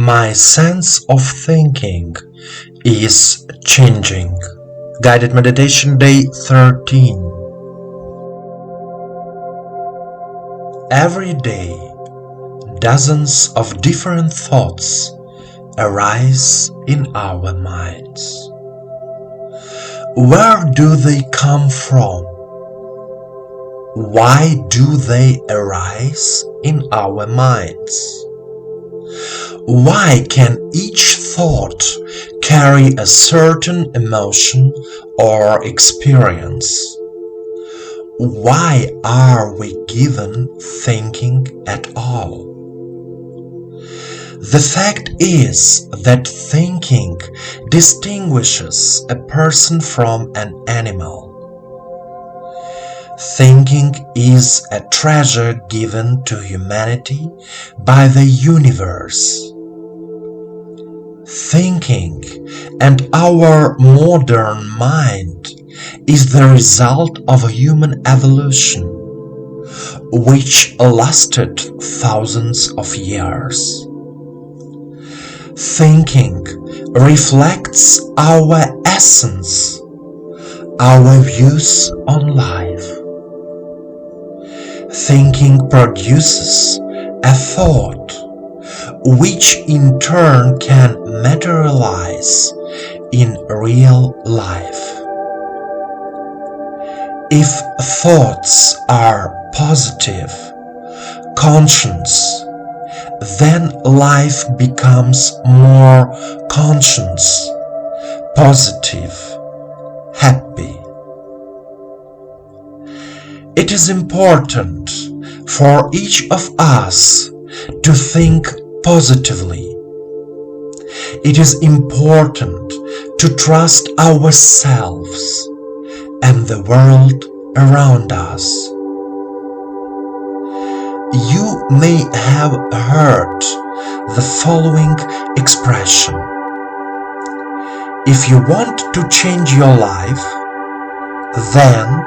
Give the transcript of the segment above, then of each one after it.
My sense of thinking is changing. Guided Meditation Day 13. Every day, dozens of different thoughts arise in our minds. Where do they come from? Why do they arise in our minds? Why can each thought carry a certain emotion or experience? Why are we given thinking at all? The fact is that thinking distinguishes a person from an animal. Thinking is a treasure given to humanity by the universe. Thinking and our modern mind is the result of a human evolution, which lasted thousands of years. Thinking reflects our essence, our views on life. Thinking produces a thought, which in turn can materialize in real life. If thoughts are positive, conscious, then life becomes more conscious, positive, happy. It is important for each of us to think positively. It is important to trust ourselves and the world around us. You may have heard the following expression: if you want to change your life, then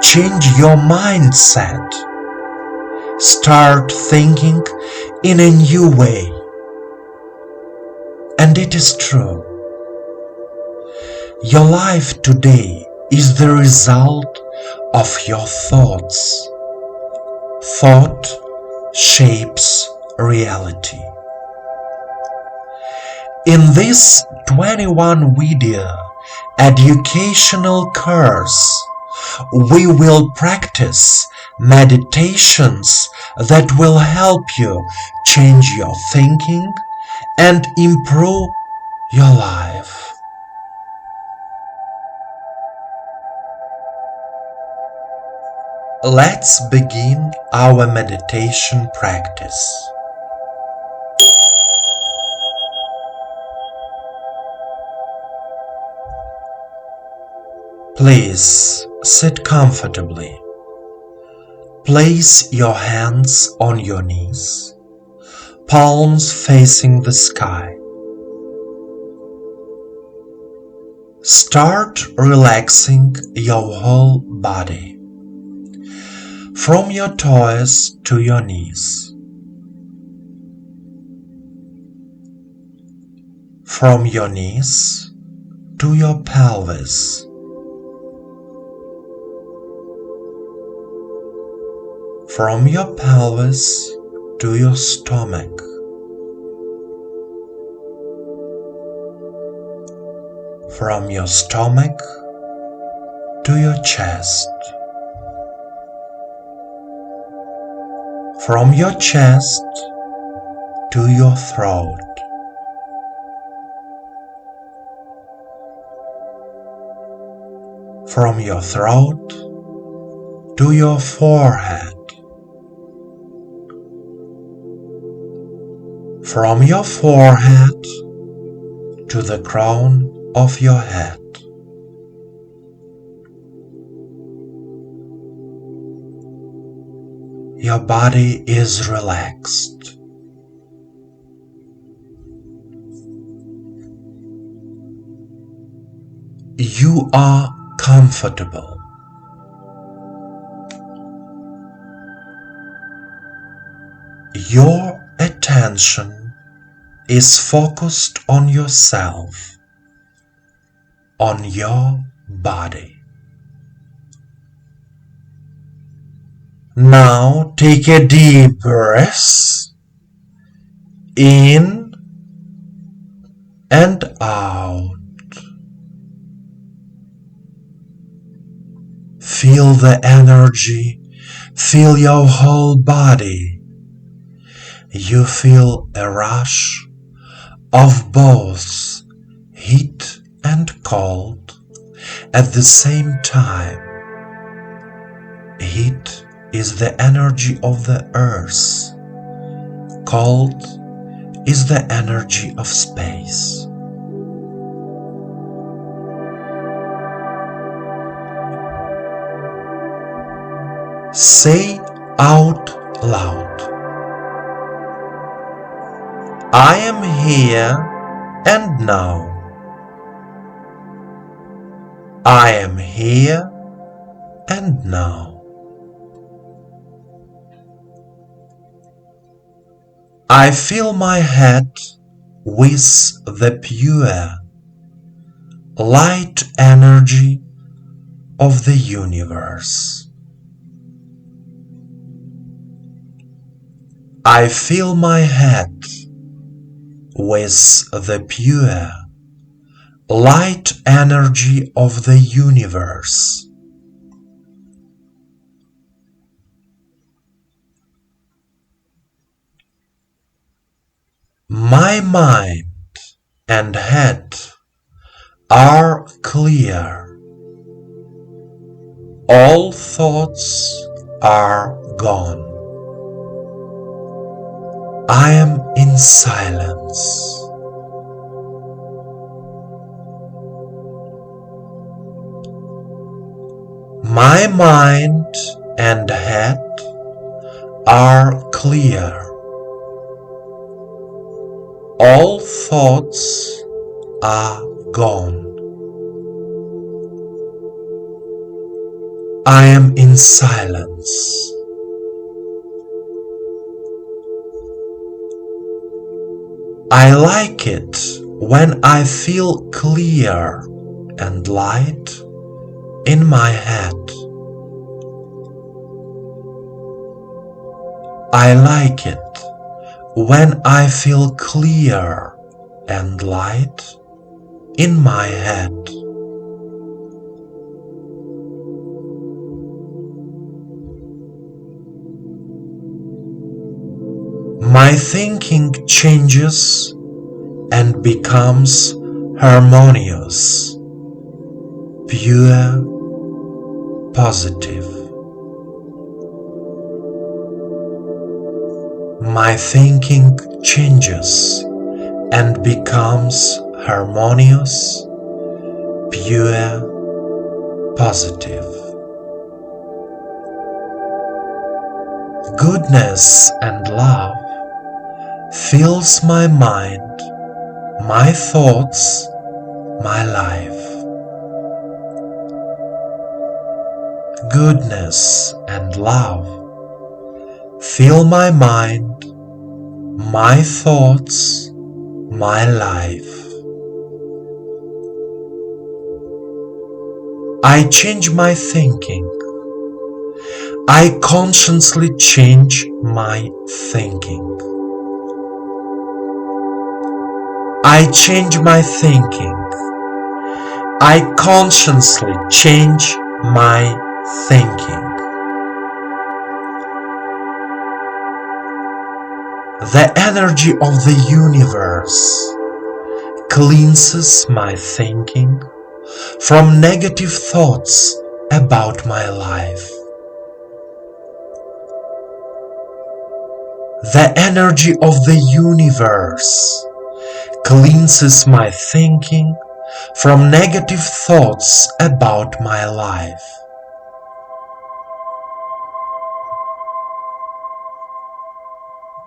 change your mindset. Start thinking in a new way. And it is true. Your life today is the result of your thoughts. Thought shapes reality. In this 21-video educational course, we will practice meditations that will help you change your thinking and improve your life. Let's begin our meditation practice. Please sit comfortably. Place your hands on your knees, palms facing the sky. Start relaxing your whole body, from your toes to your knees, from your knees to your pelvis, from your pelvis to your stomach, from your stomach to your chest, from your chest to your throat, from your throat to your forehead, from your forehead to the crown of your head. Your body is relaxed. You are comfortable. Your attention is focused on yourself, on your body. Now take a deep breath in and out. Feel the energy, feel your whole body. You feel a rush of both heat and cold at the same time. Heat is the energy of the earth. Cold is the energy of space. Say out loud, I am here and now. I am here and now. I fill my head with the pure, light energy of the universe. I fill my head with the pure, light energy of the universe. My mind and head are clear. All thoughts are gone. I am in silence. My mind and head are clear. All thoughts are gone. I am in silence. I like it when I feel clear and light in my head. I like it when I feel clear and light in my head. My thinking changes and becomes harmonious, pure, positive. My thinking changes and becomes harmonious, pure, positive. Goodness and love fills my mind, my thoughts, my life. Goodness and love fill my mind, my thoughts, my life. I change my thinking. I consciously change my thinking. I change my thinking. I consciously change my thinking. The energy of the universe cleanses my thinking from negative thoughts about my life. The energy of the universe cleanses my thinking from negative thoughts about my life.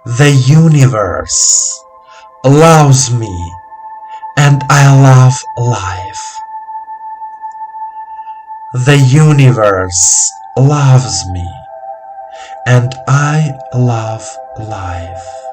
The universe loves me and I love life. The universe loves me and I love life.